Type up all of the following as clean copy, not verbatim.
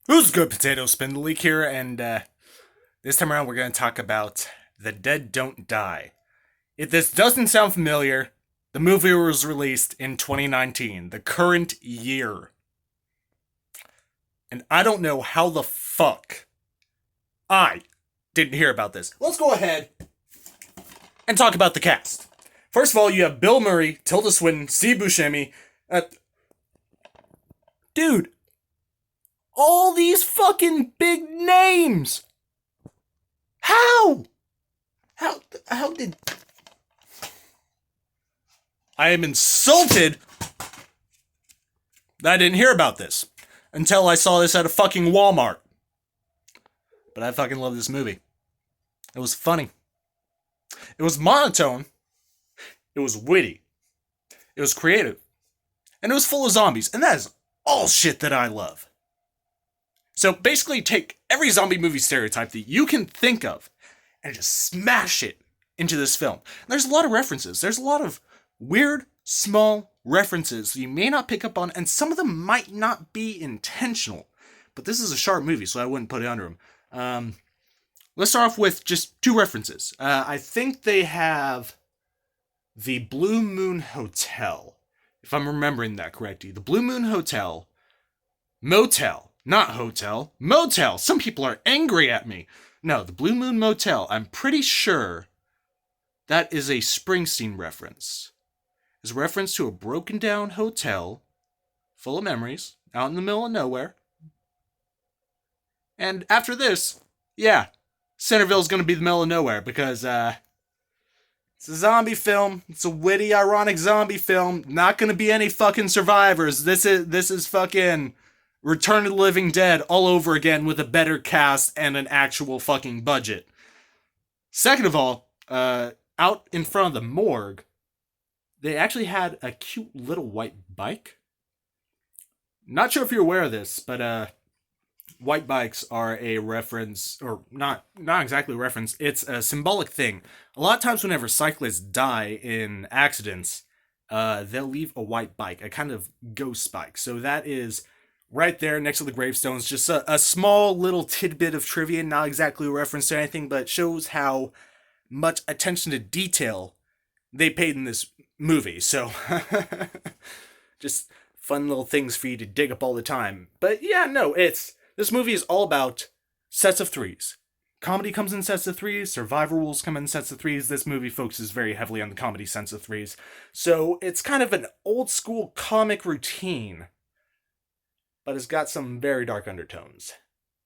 Who's good, Potato Spin the Leak here, and this time around we're going to talk about The Dead Don't Die. If this doesn't sound familiar, the movie was released in 2019, the current year. And I don't know how the fuck I didn't hear about this. Let's go ahead and talk about the cast. First of all, you have Bill Murray, Tilda Swinton, Steve Buscemi. Dude, all these fucking big names! How? How did I am insulted that I didn't hear about this until I saw this at a fucking Walmart. But I fucking love this movie. It was funny. It was monotone. It was witty. It was creative. And it was full of zombies. And that is all shit that I love. So basically, take every zombie movie stereotype that you can think of and just smash it into this film. And there's a lot of references. There's a lot of weird, small references that you may not pick up on, and some of them might not be intentional. But this is a sharp movie, so I wouldn't put it under them. Let's start off with just two references. I think they have the Blue Moon Hotel, if I'm remembering that correctly. The Blue Moon Hotel, motel, not hotel, motel. Some people are angry at me. No, the Blue Moon Motel. I'm pretty sure that is a Springsteen reference. It's a reference to a broken down hotel full of memories out in the middle of nowhere. And after this, yeah, Centerville's gonna be the middle of nowhere because it's a zombie film. It's a witty, ironic zombie film. Not gonna be any fucking survivors. This is fucking Return of the Living Dead all over again with a better cast and an actual fucking budget. Second of all, out in front of the morgue, they actually had a cute little white bike. Not sure if you're aware of this, but white bikes are a reference, or not exactly a reference. It's a symbolic thing. A lot of times, whenever cyclists die in accidents, they'll leave a white bike, a kind of ghost bike. So that is right there next to the gravestones. Just a small little tidbit of trivia, not exactly a reference to anything, but shows how much attention to detail they paid in this movie. So just fun little things for you to dig up all the time. But yeah, no, this movie is all about sets of threes. Comedy comes in sets of threes, survival rules come in sets of threes. This movie focuses very heavily on the comedy sense of threes. So it's kind of an old school comic routine, but it's got some very dark undertones.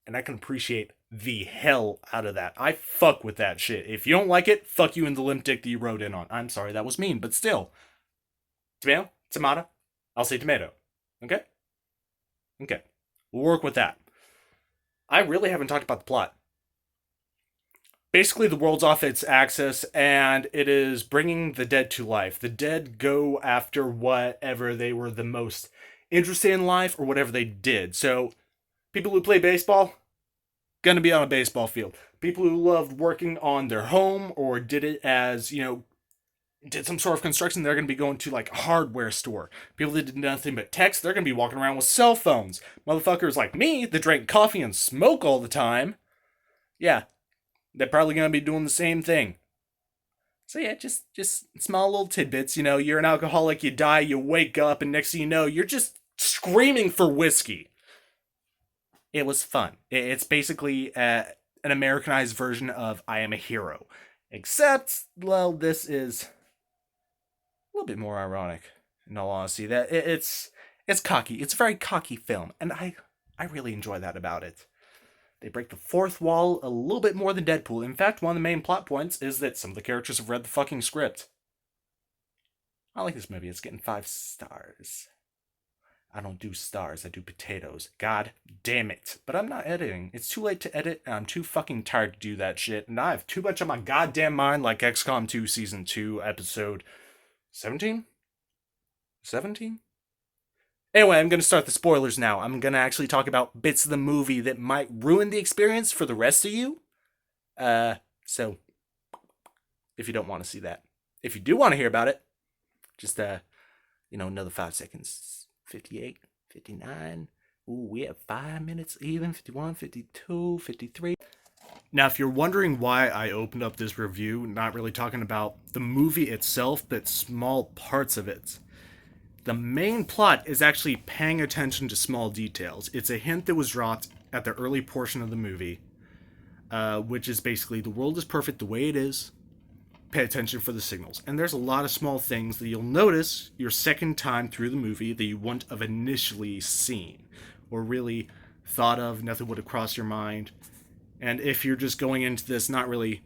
And I can appreciate the hell out of that. I fuck with that shit. If you don't like it, fuck you in the limp dick that you wrote in on. I'm sorry, that was mean, but still. Tomato? Tomato? I'll say tomato. Okay? Okay. We'll work with that. I really haven't talked about the plot. Basically, the world's off its axis, and it is bringing the dead to life. The dead go after whatever they were the most interested in life or whatever they did. So, people who play baseball, gonna be on a baseball field. People who loved working on their home or did it as, did some sort of construction, they're gonna be going to like a hardware store. People that did nothing but text, they're gonna be walking around with cell phones. Motherfuckers like me that drank coffee and smoke all the time, yeah, they're probably gonna be doing the same thing. So yeah, just small little tidbits. You're an alcoholic, you die, you wake up, and next thing you know, you're just screaming for whiskey. It was fun. It's basically an Americanized version of I Am a Hero. Except, well, this is a little bit more ironic, in all honesty. That it's cocky. It's a very cocky film, and I really enjoy that about it. They break the fourth wall a little bit more than Deadpool. In fact, one of the main plot points is that some of the characters have read the fucking script. I like this movie. It's getting 5 stars. I don't do stars, I do potatoes. God damn it. But I'm not editing. It's too late to edit, and I'm too fucking tired to do that shit. And I have too much on my goddamn mind, like XCOM 2 Season 2, Episode 17? 17? Anyway, I'm gonna start the spoilers now. I'm gonna actually talk about bits of the movie that might ruin the experience for the rest of you. So, if you don't want to see that. If you do want to hear about it, just, another 5 seconds. 58, 59. Ooh, we have 5 minutes even, 51, 52, 53. Now, if you're wondering why I opened up this review, not really talking about the movie itself, but small parts of it, the main plot is actually paying attention to small details. It's a hint that was dropped at the early portion of the movie, which is basically the world is perfect the way it is. Pay attention for the signals. And there's a lot of small things that you'll notice your second time through the movie that you wouldn't have initially seen or really thought of, nothing would have crossed your mind. And if you're just going into this not really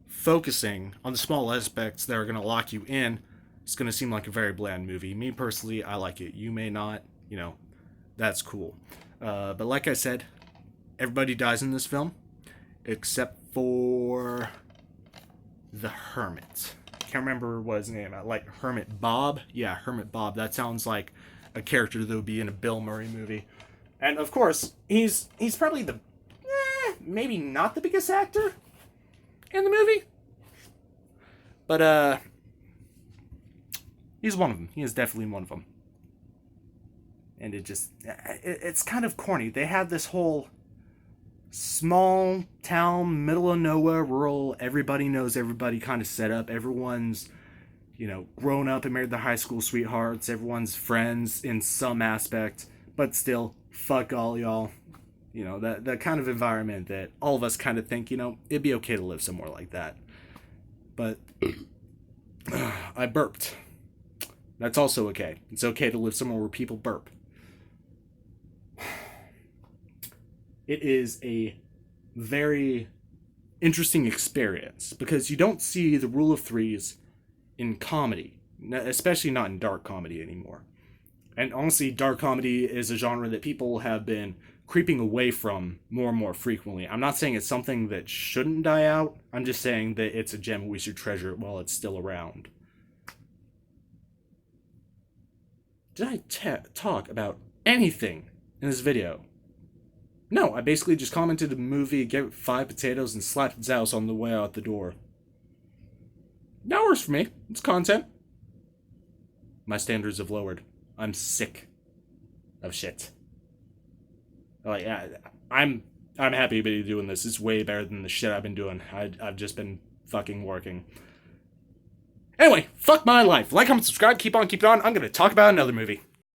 focusing on the small aspects that are going to lock you in, it's going to seem like a very bland movie. Me personally, I like it. You may not, that's cool. But like I said, everybody dies in this film, except for the Hermit. Can't remember what his name is. Like Hermit Bob? Yeah, Hermit Bob. That sounds like a character that would be in a Bill Murray movie. And of course, he's probably the maybe not the biggest actor in the movie, but he's one of them. He is definitely one of them. And it's kind of corny. They have this whole small town, middle of nowhere, rural, everybody knows everybody kind of set up. Everyone's, grown up and married their high school sweethearts. Everyone's friends in some aspect, but still, fuck all y'all. That kind of environment that all of us kind of think, it'd be okay to live somewhere like that. But I burped. That's also okay. It's okay to live somewhere where people burp. It is a very interesting experience because you don't see the rule of threes in comedy, especially not in dark comedy anymore. And honestly, dark comedy is a genre that people have been creeping away from more and more frequently. I'm not saying it's something that shouldn't die out. I'm just saying that it's a gem we should treasure while it's still around. Did I talk about anything in this video? No, I basically just commented the movie, gave it 5 potatoes, and slapped Zaus on the way out the door. That works for me. It's content. My standards have lowered. I'm sick of shit. Like, I'm happy to be doing this. It's way better than the shit I've been doing. I've just been fucking working. Anyway, fuck my life. Like, comment, subscribe, keep on, keep it on. I'm gonna talk about another movie.